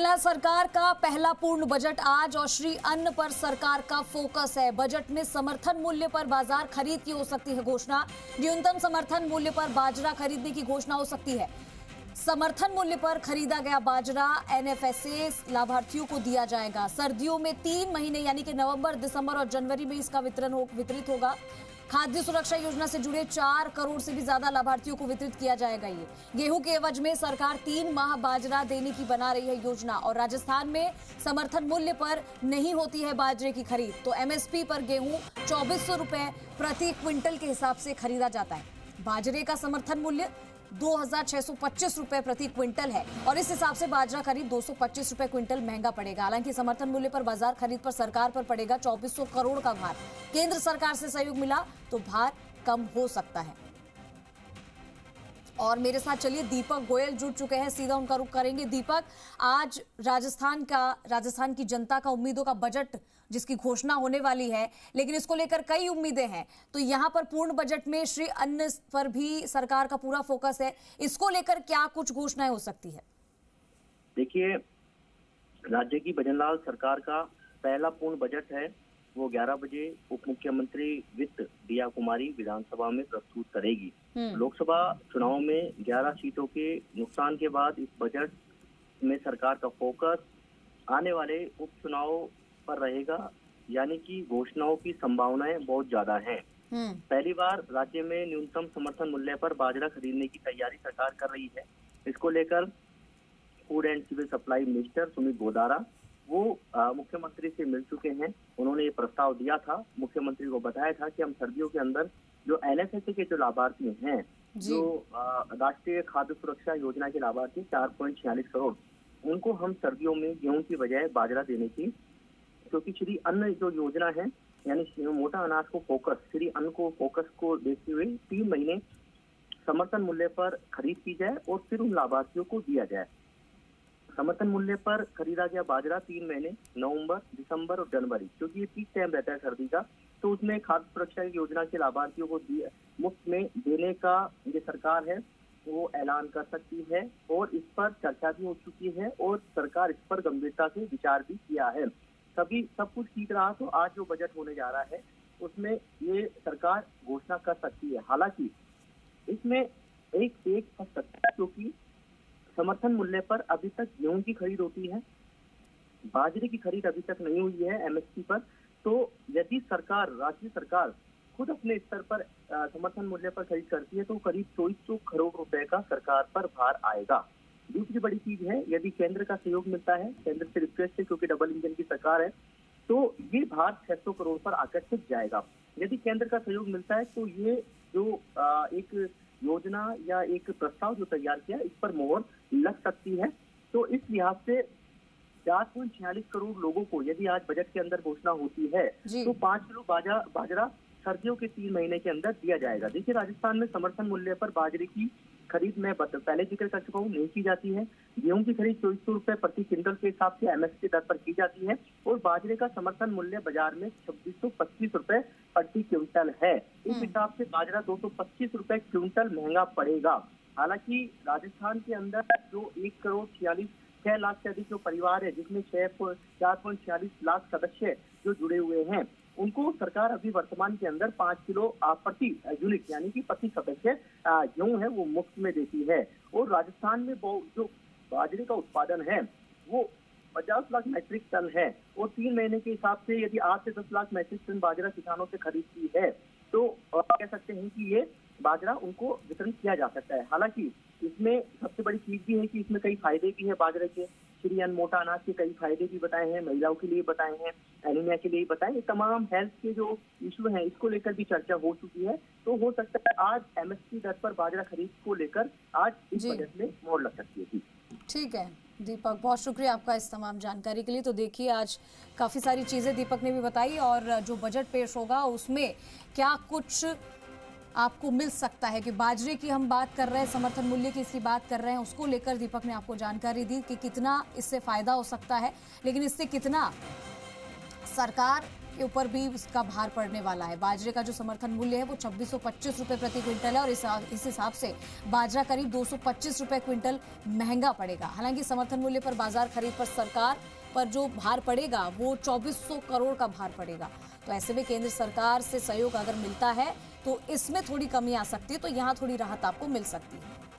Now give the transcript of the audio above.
केरला सरकार का पहला पूर्ण बजट आज और श्री अन्न पर सरकार का फोकस है। बजट में समर्थन मूल्य पर बाजार खरीद की हो सकती है घोषणा। न्यूनतम समर्थन मूल्य पर बाजरा खरीदने की घोषणा हो सकती है। समर्थन मूल्य पर खरीदा गया बाजरा एनएफएसए लाभार्थियों को दिया जाएगा। सर्दियों में 3 महीने यानी कि नवंबर, दिसंबर और जनवरी में इसका वितरित होगा। खाद्य सुरक्षा योजना से जुड़े 4 करोड़ से भी ज्यादा लाभार्थियों को वितरित किया जाएगा। ये गेहूं के एवज में सरकार 3 माह बाजरा देने की बना रही है योजना। और राजस्थान में समर्थन मूल्य पर नहीं होती है बाजरे की खरीद, तो एमएसपी पर गेहूं 2400 रुपए प्रति क्विंटल के हिसाब से खरीदा जाता है। बाजरे का समर्थन मूल्य 2625 रुपए प्रति क्विंटल है और इस हिसाब से बाजरा खरीद 225 रुपए क्विंटल महंगा पड़ेगा। हालांकि समर्थन मूल्य पर बाजार खरीद पर सरकार पर पड़ेगा 2400 करोड़ का भार। केंद्र सरकार से सहयोग मिला तो भार कम हो सकता है। और मेरे साथ चलिए दीपक गोयल जुड़ चुके हैं, सीधा उनका रुख करेंगे। दीपक, आज राजस्थान की जनता का उम्मीदों का बजट जिसकी घोषणा होने वाली है, लेकिन इसको लेकर कई उम्मीदें हैं। तो यहां पर पूर्ण बजट में श्री अन्न पर भी सरकार का पूरा फोकस है। इसको लेकर क्या कुछ घोषणाएं हो सकती है? देखिए, राज्य की भजनलाल सरकार का पहला पूर्ण बजट है। वो 11 बजे उप मुख्यमंत्री वित्त दिया कुमारी विधानसभा में प्रस्तुत करेगी। लोकसभा चुनाव में 11 सीटों के नुकसान के बाद इस बजट में सरकार का फोकस आने वाले उपचुनाव पर रहेगा, यानी कि घोषणाओं की संभावनाएं बहुत ज्यादा हैं। पहली बार राज्य में न्यूनतम समर्थन मूल्य पर बाजरा खरीदने की तैयारी सरकार कर रही है। इसको लेकर food and civil supply minister Sumit Godara वो मुख्यमंत्री से मिल चुके हैं। उन्होंने ये प्रस्ताव दिया था, मुख्यमंत्री को बताया था कि हम सर्दियों के अंदर जो एनएफएसए के जो लाभार्थी हैं, जो राष्ट्रीय खाद्य सुरक्षा योजना के लाभार्थी 4.46 करोड़, उनको हम सर्दियों में गेहूं की बजाय बाजरा देने की, क्योंकि श्री अन्न जो योजना है यानी मोटा अनाज को फोकस, श्री अन्न को फोकस को देखते हुए 3 महीने समर्थन मूल्य पर खरीद की जाए और फिर उन लाभार्थियों को दिया जाए। समर्थन मूल्य पर खरीदा गया बाजरा 3 महीने नवंबर, दिसंबर और जनवरी, क्योंकि ये पीक टाइम रहता है सर्दी का, तो उसमें खाद्य सुरक्षा योजना के लाभार्थियों को मुफ्त में देने का ये सरकार है वो ऐलान कर सकती है। और इस पर चर्चा भी हो चुकी है और सरकार इस पर गंभीरता से विचार भी किया है। सब कुछ ठीक रहा तो आज जो बजट होने जा रहा है उसमें ये सरकार घोषणा कर सकती है। हालांकि इसमें एक फंस सकता है, क्योंकि समर्थन मूल्य पर अभी तक गेहूं की खरीद होती है, बाजरे की खरीद अभी तक नहीं हुई है एमएसपी पर। तो यदि राज्य सरकार खुद अपने स्तर पर समर्थन मूल्य पर खरीद करती है तो करीब 2400 करोड़ रुपए का सरकार पर भार आएगा। दूसरी बड़ी चीज है, यदि केंद्र का सहयोग मिलता है, केंद्र से रिक्वेस्ट है क्योंकि डबल इंजन की सरकार है, तो ये भार 600 करोड़ पर आकर टिक जाएगा। यदि केंद्र का सहयोग मिलता है तो ये जो एक योजना या एक प्रस्ताव जो तैयार किया इस पर मोहर लग सकती है। तो इस लिहाज से 4.46 करोड़ लोगों को यदि आज बजट के अंदर घोषणा होती है तो 5 किलो बाजरा सर्दियों के 3 महीने के अंदर दिया जाएगा। देखिए, राजस्थान में समर्थन मूल्य पर बाजरे की खरीद में पहले जिक्र कर चुका हूँ, नहीं की जाती है। गेहूं की खरीद 2400 रुपए प्रति क्विंटल के हिसाब से एमएसपी दर पर की जाती है और बाजरे का समर्थन मूल्य बाजार में 2625 रुपए प्रति क्विंटल है। इस हिसाब से बाजरा 225 रुपए क्विंटल महंगा पड़ेगा। हालांकि राजस्थान के अंदर जो 1,46,6 लाख से अधिक जो परिवार है, जिसमें 4.46 लाख सदस्य जो जुड़े हुए हैं, उनको सरकार अभी वर्तमान के अंदर 5 किलो प्रति यूनिट यानी कि प्रति सदस्य गेहूं है वो मुफ्त में देती है। और राजस्थान में जो बाजरे का उत्पादन है वो 50 लाख मैट्रिक टन है और 3 महीने के हिसाब से यदि 8 से 10 लाख मैट्रिक टन बाजरा किसानों से खरीदती है तो कह सकते हैं कि ये बाजरा उनको वितरण किया जा सकता है। हालांकि इसमें सबसे बड़ी चीज भी है कि इसमें कई फायदे भी है बाजरे के। श्री अन्न मोटा अनाज के कई फायदे भी बताए हैं, महिलाओं के लिए बताए हैं, एनीमिया के लिए बताए हैं, तमाम हेल्थ के जो इशू हैं इसको लेकर भी चर्चा हो चुकी है। तो हो सकता है आज एमएसपी दर पर बाजरा खरीद को लेकर आज इस बजट में मोहर लग सकती है। ठीक है दीपक, बहुत शुक्रिया आपका इस तमाम जानकारी के लिए। तो देखिए, आज काफी सारी चीजें दीपक ने भी बताई और जो बजट पेश होगा उसमें क्या कुछ आपको मिल सकता है कि बाजरे की हम बात कर रहे हैं, समर्थन मूल्य की इसकी बात कर रहे हैं, उसको लेकर दीपक ने आपको जानकारी दी कि कितना इससे फायदा हो सकता है, लेकिन इससे कितना सरकार के ऊपर भी उसका भार पड़ने वाला है। बाजरे का जो समर्थन मूल्य है वो 2625 रुपए प्रति क्विंटल है और इस हिसाब से बाजरा करीब 225 रुपए क्विंटल महंगा पड़ेगा। हालांकि समर्थन मूल्य पर बाजार खरीद पर सरकार पर जो भार पड़ेगा वो 2400 करोड़ का भार पड़ेगा। तो ऐसे में केंद्र सरकार से सहयोग अगर मिलता है तो इसमें थोड़ी कमी आ सकती है, तो यहाँ थोड़ी राहत आपको मिल सकती है।